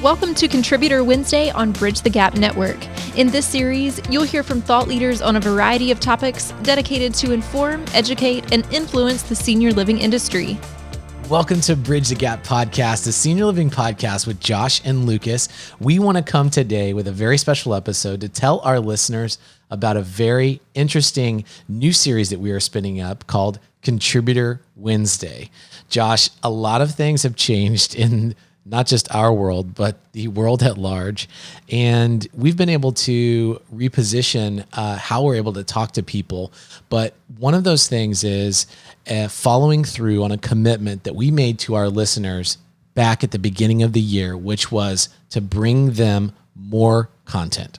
Welcome to Contributor Wednesday on Bridge the Gap Network. In this series, you'll hear from thought leaders on a variety of topics dedicated to inform, educate, and influence the senior living industry. Welcome to Bridge the Gap Podcast, the senior living podcast with Josh and Lucas. We want to come today with a very special episode to tell our listeners about a very interesting new series that we are spinning up called Contributor Wednesday. Josh, a lot of things have changed in not just our world, but the world at large. And we've been able to reposition how we're able to talk to people. But one of those things is following through on a commitment that we made to our listeners back at the beginning of the year, which was to bring them more content.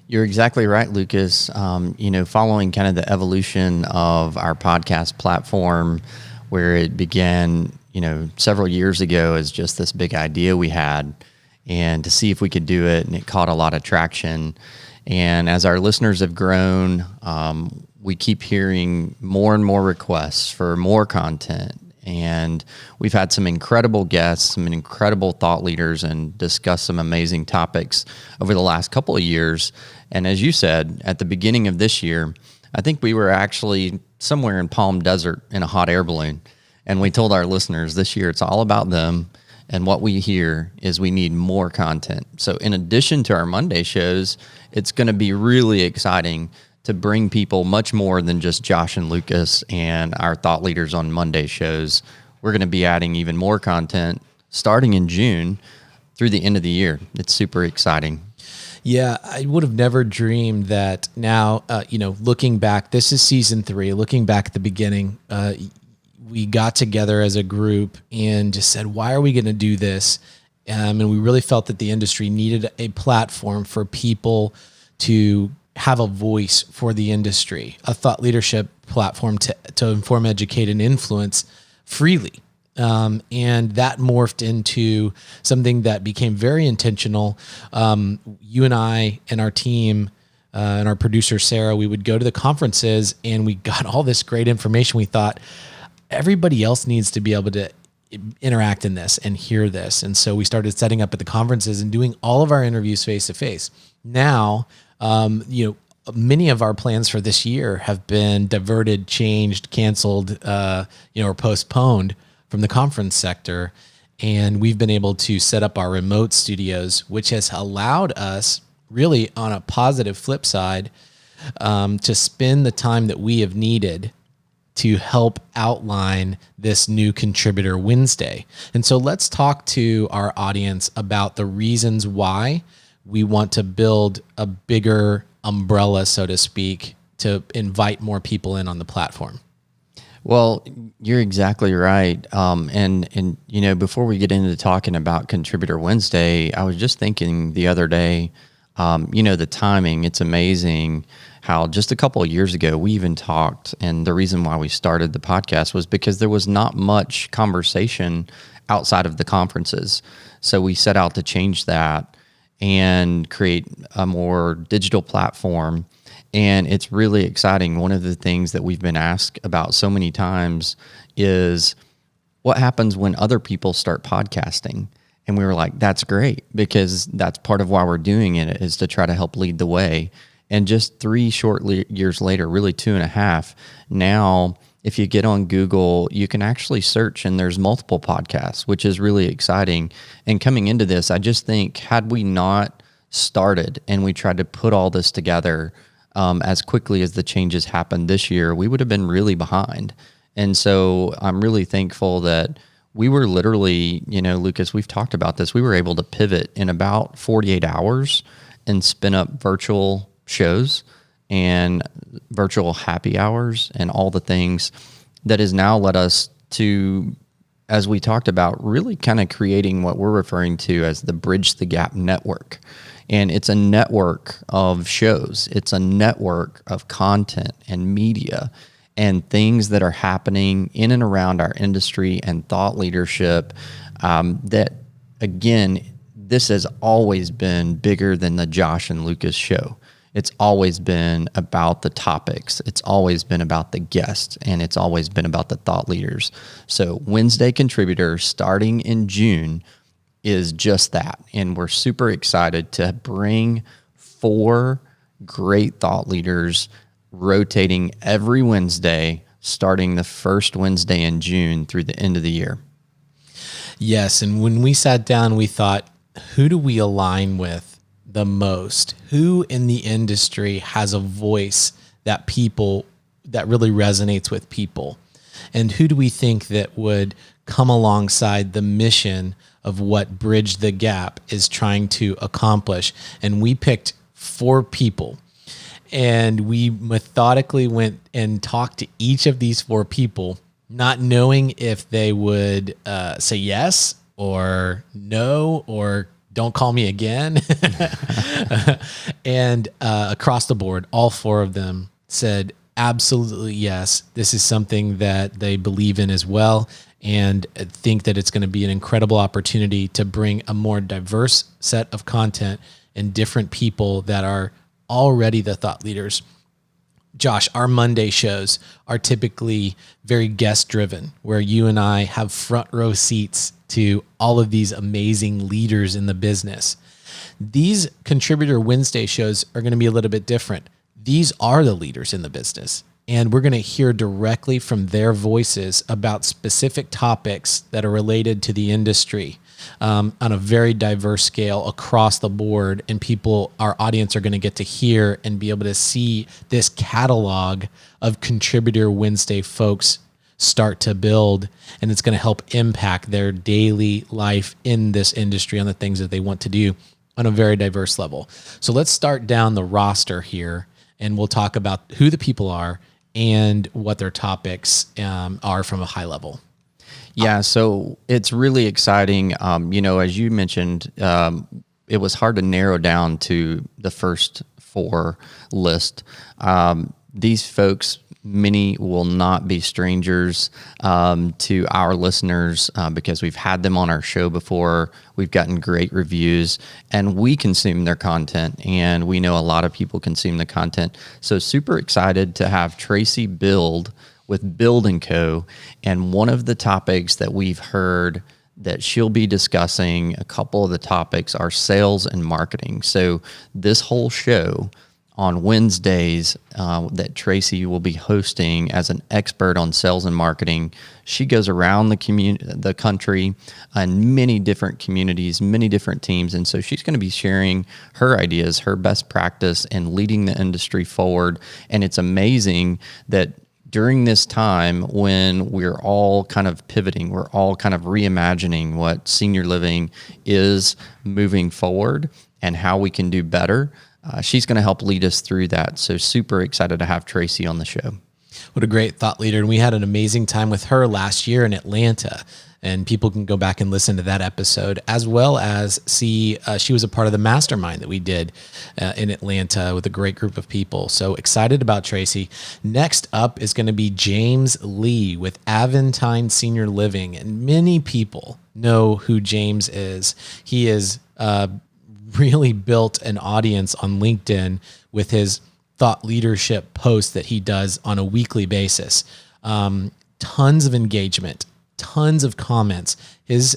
You're exactly right, Lucas. Following kind of the evolution of our podcast platform, where it began several years ago as just this big idea we had, and to see if we could do it, and it caught a lot of traction. And as our listeners have grown, we keep hearing more and more requests for more content. And we've had some incredible guests, some incredible thought leaders, and discussed some amazing topics over the last couple of years. And as you said, at the beginning of this year, I think we were actually somewhere in Palm Desert in a hot air balloon. And we told our listeners this year, it's all about them. And what we hear is we need more content. So in addition to our Monday shows, it's going to be really exciting to bring people much more than just Josh and Lucas and our thought leaders on Monday shows. We're going to be adding even more content starting in June through the end of the year. It's super exciting. Yeah, I would have never dreamed that now, looking back, this is season 3, looking back at the beginning, we got together as a group and just said, why are we going to do this? And we really felt that the industry needed a platform for people to have a voice for the industry, a thought leadership platform to inform, educate, and influence freely. And that morphed into something that became very intentional. You and I and our team and our producer, Sarah, we would go to the conferences and we got all this great information. We thought, everybody else needs to be able to interact in this and hear this. And so we started setting up at the conferences and doing all of our interviews face to face. Now, many of our plans for this year have been diverted, changed, canceled, or postponed from the conference sector. And we've been able to set up our remote studios, which has allowed us really on a positive flip side, to spend the time that we have needed to help outline this new Contributor Wednesday. And so let's talk to our audience about the reasons why we want to build a bigger umbrella, so to speak, to invite more people in on the platform. Well, you're exactly right. And before we get into talking about Contributor Wednesday, I was just thinking the other day, the timing, it's amazing how just a couple of years ago we even talked, and the reason why we started the podcast was because there was not much conversation outside of the conferences. So we set out to change that and create a more digital platform. And it's really exciting. One of the things that we've been asked about so many times is what happens when other people start podcasting? And we were like, that's great, because that's part of why we're doing it, is to try to help lead the way. And just 3 short years later, really 2.5, now if you get on Google, you can actually search and there's multiple podcasts, which is really exciting. And coming into this, I just think, had we not started and we tried to put all this together as quickly as the changes happened this year, we would have been really behind. And so I'm really thankful that we were literally, Lucas, we've talked about this, we were able to pivot in about 48 hours and spin up virtual shows and virtual happy hours and all the things that has now led us to, as we talked about, really kind of creating what we're referring to as the Bridge the Gap Network. And it's a network of shows. It's a network of content and media and things that are happening in and around our industry and thought leadership that, again, this has always been bigger than the Josh and Lucas show. It's always been about the topics. It's always been about the guests, and it's always been about the thought leaders. So Wednesday Contributor, starting in June, is just that. And we're super excited to bring 4 great thought leaders rotating every Wednesday, starting the first Wednesday in June through the end of the year. Yes. And when we sat down, we thought, who do we align with the most? Who in the industry has a voice that really resonates with people? And who do we think that would come alongside the mission of what Bridge the Gap is trying to accomplish? And we picked 4 people, and we methodically went and talked to each of these 4 people, not knowing if they would say yes or no or don't call me again. And across the board, all 4 of them said absolutely yes. This is something that they believe in as well, and think that it's going to be an incredible opportunity to bring a more diverse set of content and different people that are already the thought leaders. Josh, our Monday shows are typically very guest driven, where you and I have front row seats to all of these amazing leaders in the business. These Contributor Wednesday shows are going to be a little bit different. These are the leaders in the business, and we're going to hear directly from their voices about specific topics that are related to the industry on a very diverse scale across the board. And our audience are going to get to hear and be able to see this catalog of Contributor Wednesday folks start to build, and it's going to help impact their daily life in this industry on the things that they want to do on a very diverse level. So let's start down the roster here, and we'll talk about who the people are and what their topics are from a high level. Yeah, so it's really exciting. As you mentioned, it was hard to narrow down to the first 4 list. These folks, many will not be strangers to our listeners because we've had them on our show before. We've gotten great reviews, and we consume their content, and we know a lot of people consume the content. So super excited to have Traci Bild with Bild & Co. And one of the topics that we've heard that she'll be discussing, a couple of the topics are sales and marketing. So this whole show on Wednesdays that Traci will be hosting as an expert on sales and marketing. She goes around the country and many different communities, many different teams. And so she's going to be sharing her ideas, her best practice, and leading the industry forward. And it's amazing that during this time when we're all kind of pivoting, we're all kind of reimagining what senior living is moving forward and how we can do better. She's going to help lead us through that. So super excited to have Traci on the show. What a great thought leader. And we had an amazing time with her last year in Atlanta. And people can go back and listen to that episode, as well as see she was a part of the mastermind that we did in Atlanta with a great group of people. So excited about Traci. Next up is going to be James Lee with Aventine Senior Living. And many people know who James is. He is really built an audience on LinkedIn with his thought leadership posts that he does on a weekly basis. Tons of engagement, tons of comments. His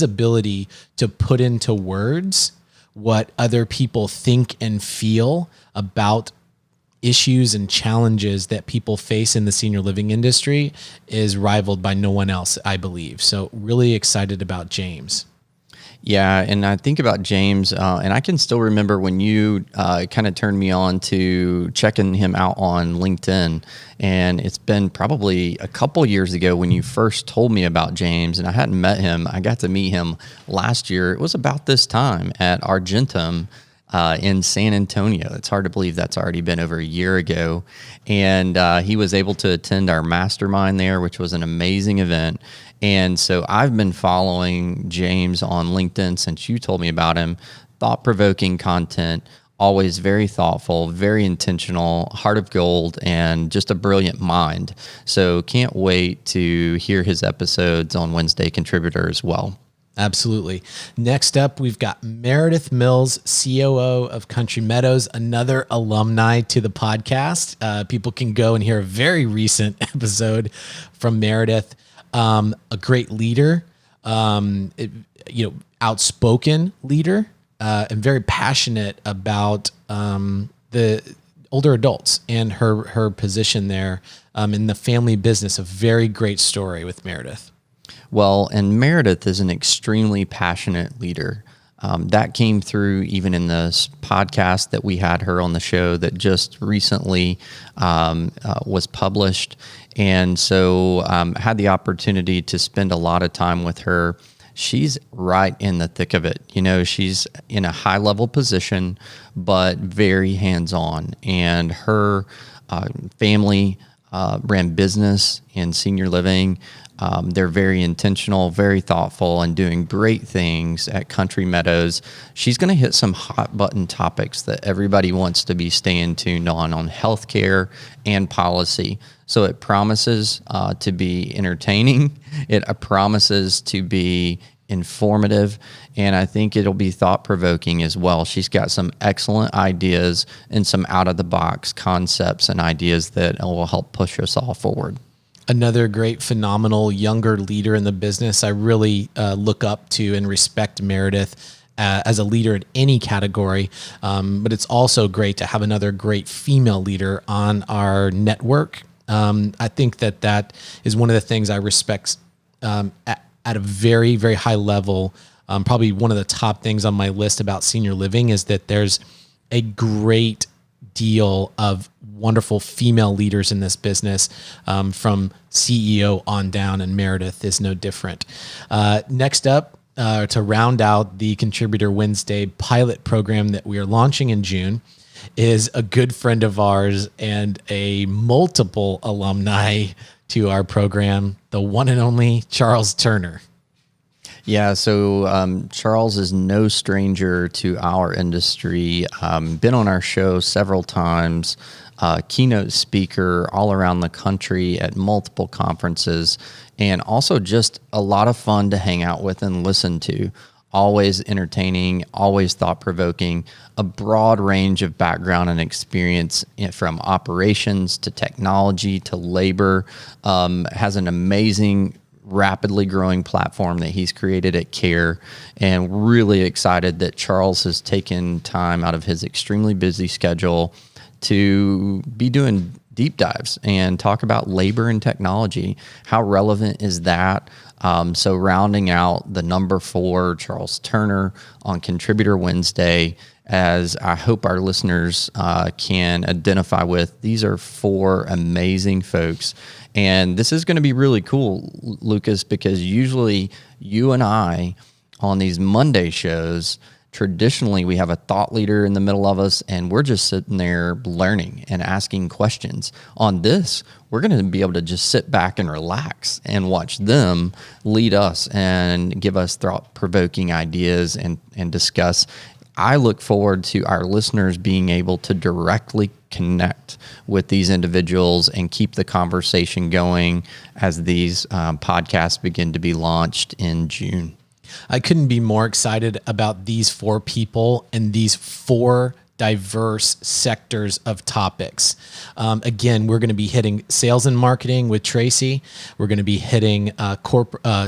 ability to put into words what other people think and feel about issues and challenges that people face in the senior living industry is rivaled by no one else, I believe. So really excited about James. Yeah, and I think about James, and I can still remember when you kind of turned me on to checking him out on LinkedIn, and it's been probably a couple years ago when you first told me about James, and I hadn't met him. I got to meet him last year. It was about this time at Argentum in San Antonio. It's hard to believe that's already been over a year ago, and he was able to attend our mastermind there, which was an amazing event. And so I've been following James on LinkedIn since you told me about him. Thought-provoking content, always very thoughtful, very intentional, heart of gold, and just a brilliant mind. So can't wait to hear his episodes on Wednesday Contributor as well. Absolutely. Next up, we've got Meredith Mills, COO of Country Meadows, another alumni to the podcast. People can go and hear a very recent episode from Meredith. A great leader, outspoken leader and very passionate about the older adults and her position there in the family business. A very great story with Meredith. Well, and Meredith is an extremely passionate leader. That came through even in this podcast that we had her on the show that just recently was published. And so had the opportunity to spend a lot of time with her. She's right in the thick of it. You know, she's in a high level position, but very hands-on. And her family ran business in senior living. They're very intentional, very thoughtful, and doing great things at Country Meadows. She's going to hit some hot button topics that everybody wants to be staying tuned on healthcare and policy. So it promises to be entertaining. It promises to be informative, and I think it'll be thought-provoking as well. She's got some excellent ideas and some out-of-the-box concepts and ideas that will help push us all forward. Another great, phenomenal younger leader in the business. I really look up to and respect Meredith as a leader in any category. But it's also great to have another great female leader on our network. I think that is one of the things I respect at a very, very high level. Probably one of the top things on my list about senior living is that there's a great deal of wonderful female leaders in this business, from CEO on down, and Meredith is no different. Next up, to round out the Contributor Wednesday pilot program that we are launching in June, is a good friend of ours and a multiple alumni to our program, the one and only Charles Turner. Yeah, so Charles is no stranger to our industry. Been on our show several times, keynote speaker all around the country at multiple conferences, and also just a lot of fun to hang out with and listen to. Always entertaining, always thought-provoking, a broad range of background and experience from operations to technology to labor, has an amazing rapidly growing platform that he's created at CARE, and really excited that Charles has taken time out of his extremely busy schedule to be doing deep dives and talk about labor and technology. How relevant is that? So rounding out the number 4, Charles Turner on Contributor Wednesday, as I hope our listeners can identify with. These are 4 amazing folks. And this is going to be really cool, Lucas, because usually you and I on these Monday shows, traditionally we have a thought leader in the middle of us and we're just sitting there learning and asking questions. On this, we're going to be able to just sit back and relax and watch them lead us and give us thought-provoking ideas and discuss. I look forward to our listeners being able to directly connect with these individuals and keep the conversation going as these podcasts begin to be launched in June. I couldn't be more excited about these 4 people and these 4 diverse sectors of topics. Again, we're going to be hitting sales and marketing with Traci. We're going to be hitting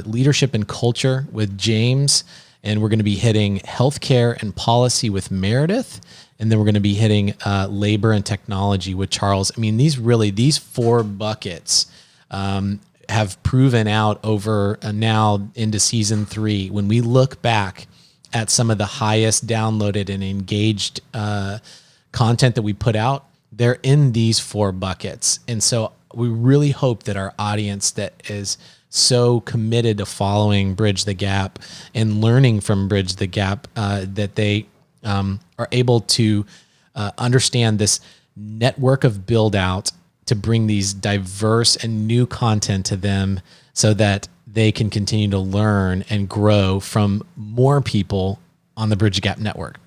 leadership and culture with James. And we're going to be hitting healthcare and policy with Meredith. And then we're going to be hitting labor and technology with Charles. I mean, these 4 buckets have proven out over now into season 3. When we look back at some of the highest downloaded and engaged content that we put out, they're in these 4 buckets. And so we really hope that our audience that is so committed to following Bridge the Gap and learning from Bridge the Gap, that they are able to understand this network of build out to bring these diverse and new content to them so that they can continue to learn and grow from more people on the Bridge the Gap network.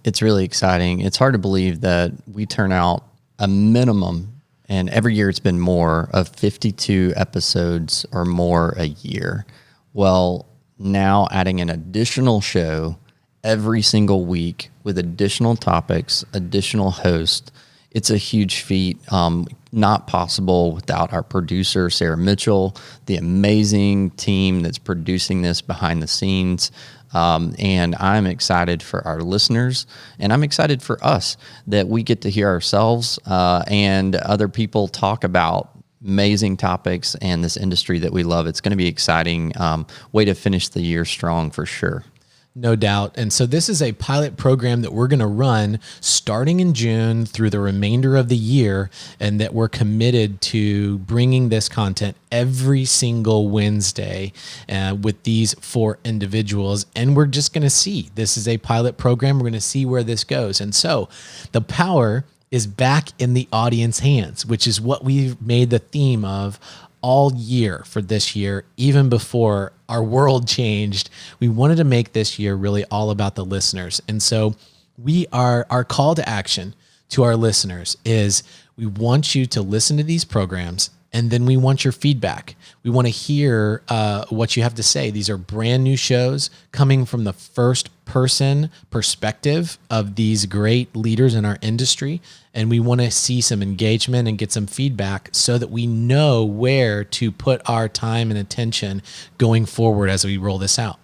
It's really exciting. It's hard to believe that we turn out a minimum, and every year it's been more, of 52 episodes or more a year. Well, now adding an additional show every single week with additional topics, additional hosts, it's a huge feat. Not possible without our producer, Sarah Mitchell, the amazing team that's producing this behind the scenes. And I'm excited for our listeners, and I'm excited for us that we get to hear ourselves and other people talk about amazing topics and this industry that we love. It's going to be exciting. Way to finish the year strong for sure. No doubt. And so this is a pilot program that we're going to run starting in June through the remainder of the year, and that we're committed to bringing this content every single Wednesday with these 4 individuals. And we're just going to see. This is a pilot program. We're going to see where this goes. And so the power is back in the audience hands, which is what we've made the theme of all year for this year. Even before our world changed, we wanted to make this year really all about the listeners. And so our call to action to our listeners is we want you to listen to these programs, and then we want your feedback. We want to hear what you have to say. These are brand new shows coming from the first person perspective of these great leaders in our industry. And we want to see some engagement and get some feedback so that we know where to put our time and attention going forward as we roll this out.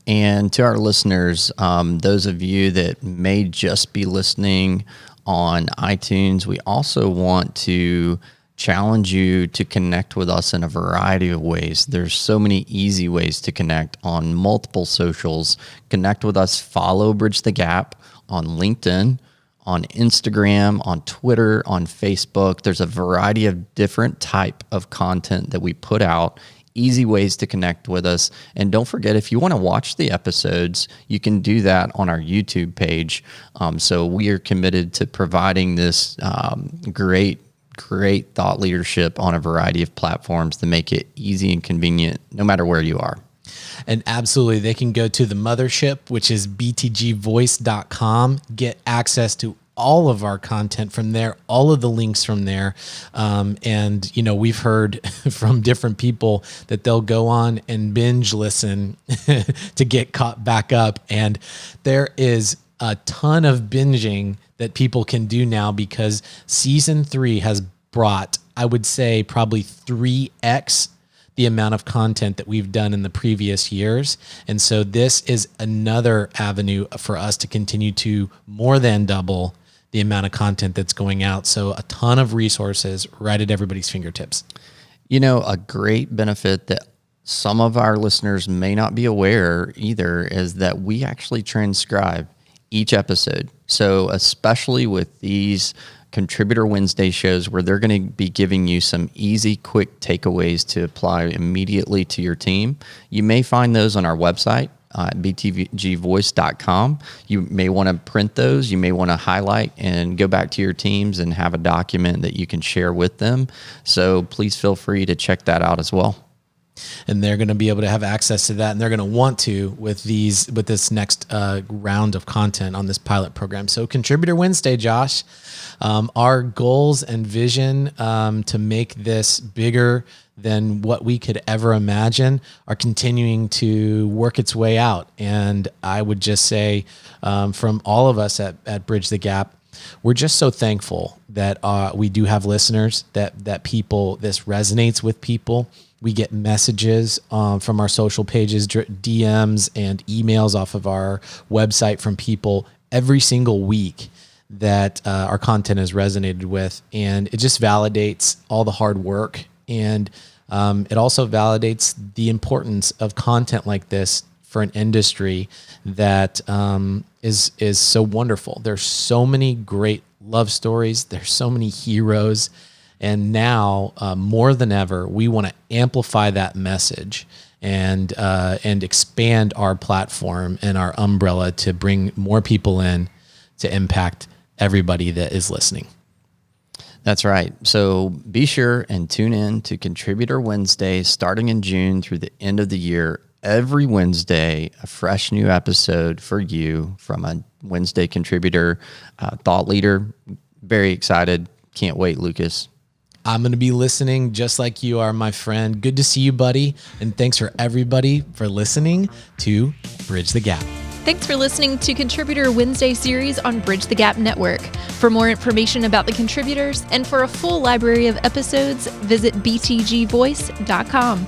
And to our listeners, those of you that may just be listening on iTunes, we also want to challenge you to connect with us in a variety of ways. There's so many easy ways to connect on multiple socials. Connect with us, follow Bridge the Gap on LinkedIn, on Instagram, on Twitter, on Facebook. There's a variety of different type of content that we put out. Easy ways to connect with us. And don't forget, if you want to watch the episodes, you can do that on our YouTube page. So we are committed to providing this great thought leadership on a variety of platforms to make it easy and convenient no matter where you are. And absolutely, they can go to the mothership, which is btgvoice.com, get access to all of our content from there, all of the links from there. And, we've heard from different people that they'll go on and binge listen to get caught back up. And there is a ton of binging that people can do now because season 3 has brought, I would say, probably 3x the amount of content that we've done in the previous years. And so this is another avenue for us to continue to more than double the amount of content that's going out. So a ton of resources right at everybody's fingertips. A great benefit that some of our listeners may not be aware either is that we actually transcribe each episode. So especially with these Contributor Wednesday shows where they're going to be giving you some easy, quick takeaways to apply immediately to your team. You may find those on our website, btgvoice.com. You may want to print those. You may want to highlight and go back to your teams and have a document that you can share with them. So please feel free to check that out as well. And they're going to be able to have access to that, and they're going to want to with this next round of content on this pilot program. So Contributor Wednesday, Josh, our goals and vision to make this bigger than what we could ever imagine are continuing to work its way out. And I would just say from all of us at Bridge the Gap, we're just so thankful that we do have listeners, that people, this resonates with people. We get messages from our social pages, DMs and emails off of our website from people every single week that our content has resonated with. And it just validates all the hard work. And it also validates the importance of content like this for an industry that is so wonderful. There's so many great love stories. There's so many heroes. And now, more than ever, we want to amplify that message and expand our platform and our umbrella to bring more people in to impact everybody that is listening. That's right. So be sure and tune in to Contributor Wednesday starting in June through the end of the year. Every Wednesday, a fresh new episode for you from a Wednesday contributor, thought leader. Very excited. Can't wait, Lucas. I'm going to be listening just like you are, my friend. Good to see you, buddy. And thanks for everybody for listening to Bridge the Gap. Thanks for listening to Contributor Wednesday series on Bridge the Gap Network. For more information about the contributors and for a full library of episodes, visit btgvoice.com.